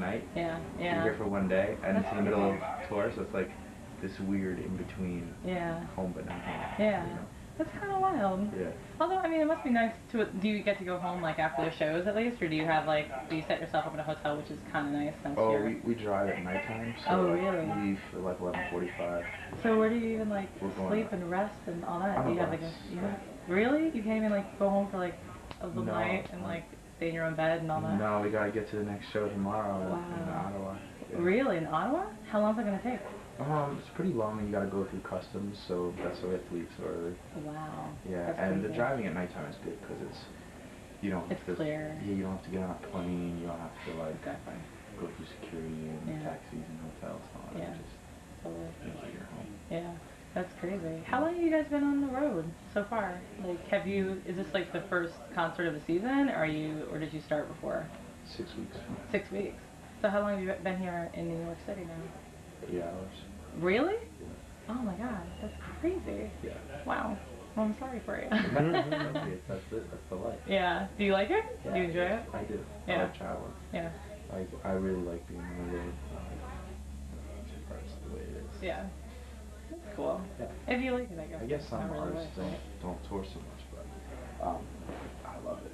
night. Yeah, You're yeah. here for one day, and That's it's in the middle of tour, so it's like this weird in between. Yeah. Home but not home. Yeah. You know? That's kind of wild. Yeah. Although, I mean, it must be nice to. Do you get to go home like after the shows at least, or do you have like? Do you set yourself up in a hotel, which is kind of nice since Oh, you're. we drive at nighttime, so Oh, like, really? we leave for like 11:45. So where do you even like We're going sleep and rest and all that? on Do a you have bus. like a? Yeah. Really? You can't even like go home for like a little No. night and like stay in your own bed and all that? No, we gotta get to the next show tomorrow in Wow. Ottawa. Yeah. Really? In Ottawa? How long is it gonna take? It's pretty long, and you gotta go through customs, so that's why we have to leave so early. Wow. Yeah, That's and the crazy. driving at nighttime is good because you don't It's have to, clear. Yeah, you don't have to get on a plane, you don't have to like Exactly. go through security and Yeah. taxis and hotels and all that. Yeah. Just Totally. enjoy your home. Yeah. That's crazy. How long have you guys been on the road so far? Like, is this like the first concert of the season, or did you start before? 6 weeks. 6 weeks. So how long have you been here in New York City now? 8 hours. Really? Yeah. Oh my God, that's crazy. Yeah. Wow. Well, I'm sorry for you. That's it. That's the life. Yeah. Do you like it? Yeah. Do you enjoy it? I do. Yeah. I like traveling. Yeah. I really like being on the road. That's the way it is. Yeah. That's cool. Yeah. If you like it, I guess. I guess some Not really artists like, right? don't tour so much, but I love it.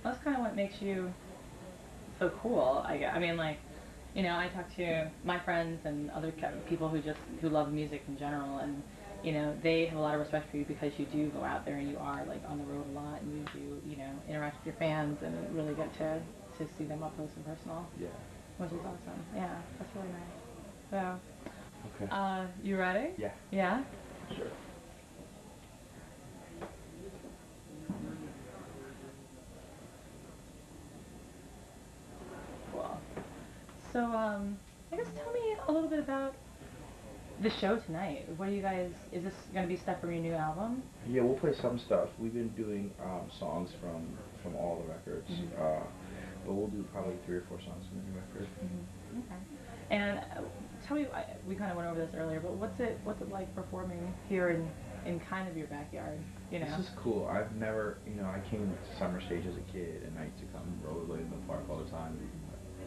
Well, that's kind of what makes you so cool. I mean, like, you know, I talk to my friends and other people who love music in general, and you know, they have a lot of respect for you because you do go out there and you are like on the road a lot, and you do, you know, interact with your fans and really get to see them up close and personal. Yeah. Which is awesome. Yeah, that's really nice. So, Okay. You ready? Yeah. Yeah? Sure. Cool. So, I guess tell me a little bit about the show tonight. What are you guys, is this going to be stuff from your new album? Yeah, we'll play some stuff. We've been doing songs from all the records, but we'll do probably 3 or 4 songs from the new record. Mm-hmm. Okay. And tell me, we kind of went over this earlier, but what's it like performing here in kind of your backyard? You know. This is cool. I've never, I came to Summer Stage as a kid, and I used to come rollerblade in the park all the time.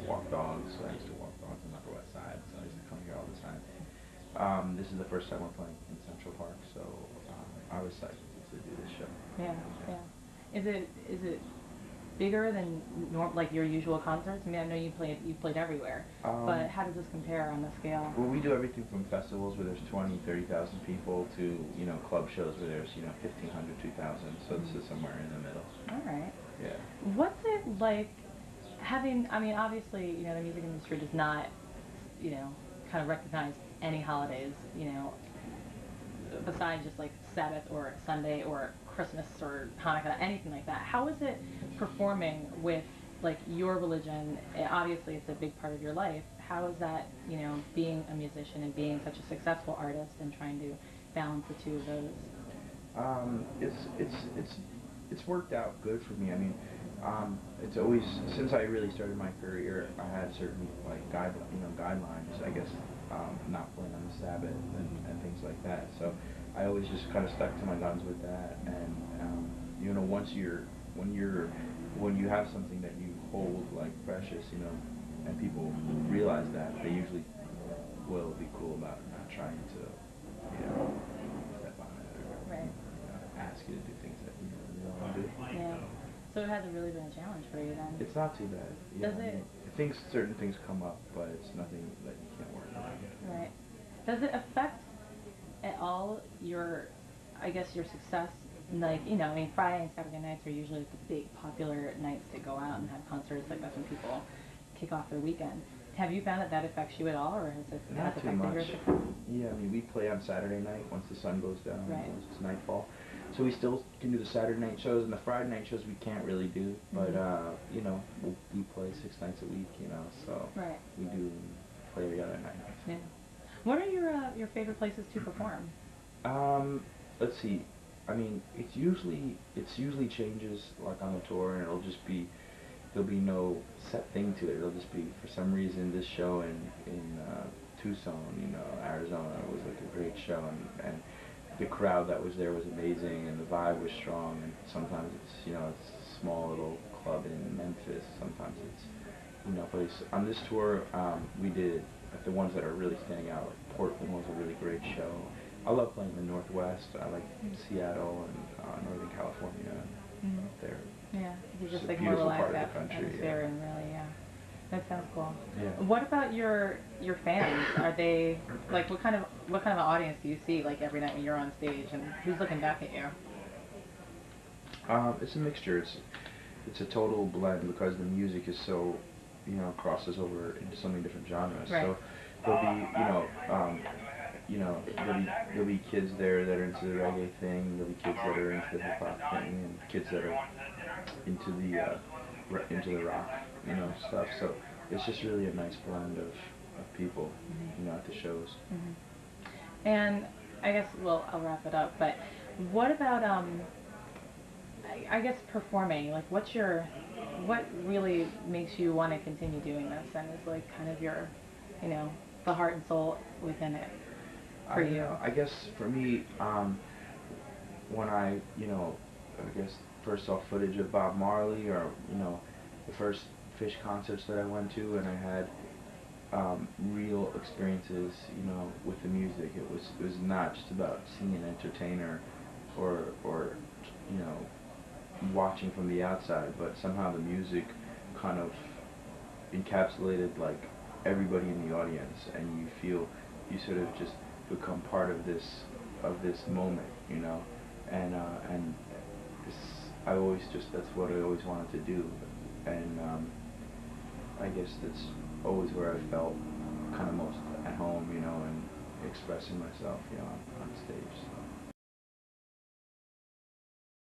Walk dogs. I used to walk dogs on the Upper West Side, so I used to come here all the time. This is the first time we're playing in Central Park, so I was psyched to do this show. Yeah, yeah. Is it bigger than like your usual concerts? I mean, I know you played everywhere, but how does this compare on the scale? Well, we do everything from festivals where there's 20, 30,000 people to club shows where there's 1,500, 2,000. So this is somewhere in the middle. All right. Yeah. What's it like having? I mean, obviously, the music industry does not, kind of recognize any holidays, besides just like Sabbath or Sunday or Christmas or Hanukkah, anything like that. How is it performing with like your religion? Obviously, it's a big part of your life. How is that, being a musician and being such a successful artist and trying to balance the two of those? It's worked out good for me. I mean, it's always, since I really started my career, I had certain like guidelines, I guess, not playing on the Sabbath and things like that. So I always just kind of stuck to my guns with that. And when you have something that you hold like precious, and people realize that, they usually will be cool about not trying to, step on it or Right. Ask you to do things that you really don't want to do. Yeah. So it hasn't really been a challenge for you then? It's not too bad. Does it? Certain things come up, but it's nothing that you can't work around. Right. Does it affect at all your success? Like, I mean, Friday and Saturday nights are usually the big popular nights to go out and have concerts. Like, that's when people kick off their weekend. Have you found that affects you at all, or has it Not too affected much. your success? Yeah, I mean, we play on Saturday night once the sun goes down. Right. Once it's nightfall. So we still can do the Saturday night shows, and the Friday night shows we can't really do. But, we play 6 nights a week, so right. we do play the other night. Yeah. What are your favorite places to perform? Let's see. I mean, it's usually changes like on the tour, and there'll be no set thing to it. It'll just be, for some reason, this show in Tucson, Arizona was like a great show, and the crowd that was there was amazing, and the vibe was strong. And sometimes it's a small little club in Memphis. Sometimes it's you know, place. On this tour, we did like the ones that are really standing out. Like Portland was a really great show. I love playing the Northwest. I like Seattle and Northern California Mm. up there. Yeah, it's It's just a like more beautiful relaxed part of the country. atmosphere and really, yeah. That sounds cool. Yeah. What about your fans? Are they like what kind of audience do you see like every night when you're on stage and who's looking back at you? It's a mixture. It's a total blend because the music is so, you know, crosses over into so many different genres. Right. So there'll be, there'll be kids there that are into the reggae thing. There'll be kids that are into the hip hop thing, and kids that are into the rock, you know, stuff. So it's just really a nice blend of people, Mm-hmm. you know, at the shows. Mm-hmm. And I guess well I'll wrap it up. But what about I guess performing, like what really makes you want to continue doing this and is like kind of your, you know, the heart and soul within it for you? I guess for me, when I, you know, I guess first saw footage of Bob Marley or, you know, the first Fish concerts that I went to and I had real experiences, you know, with the music. It was not just about seeing an entertainer or you know, watching from the outside, but somehow the music kind of encapsulated like everybody in the audience, and you feel you sort of just become part of this moment, you know, and this I always just that's what I always wanted to do, and I guess that's always where I felt kind of most at home, you know, and expressing myself, you know, on stage.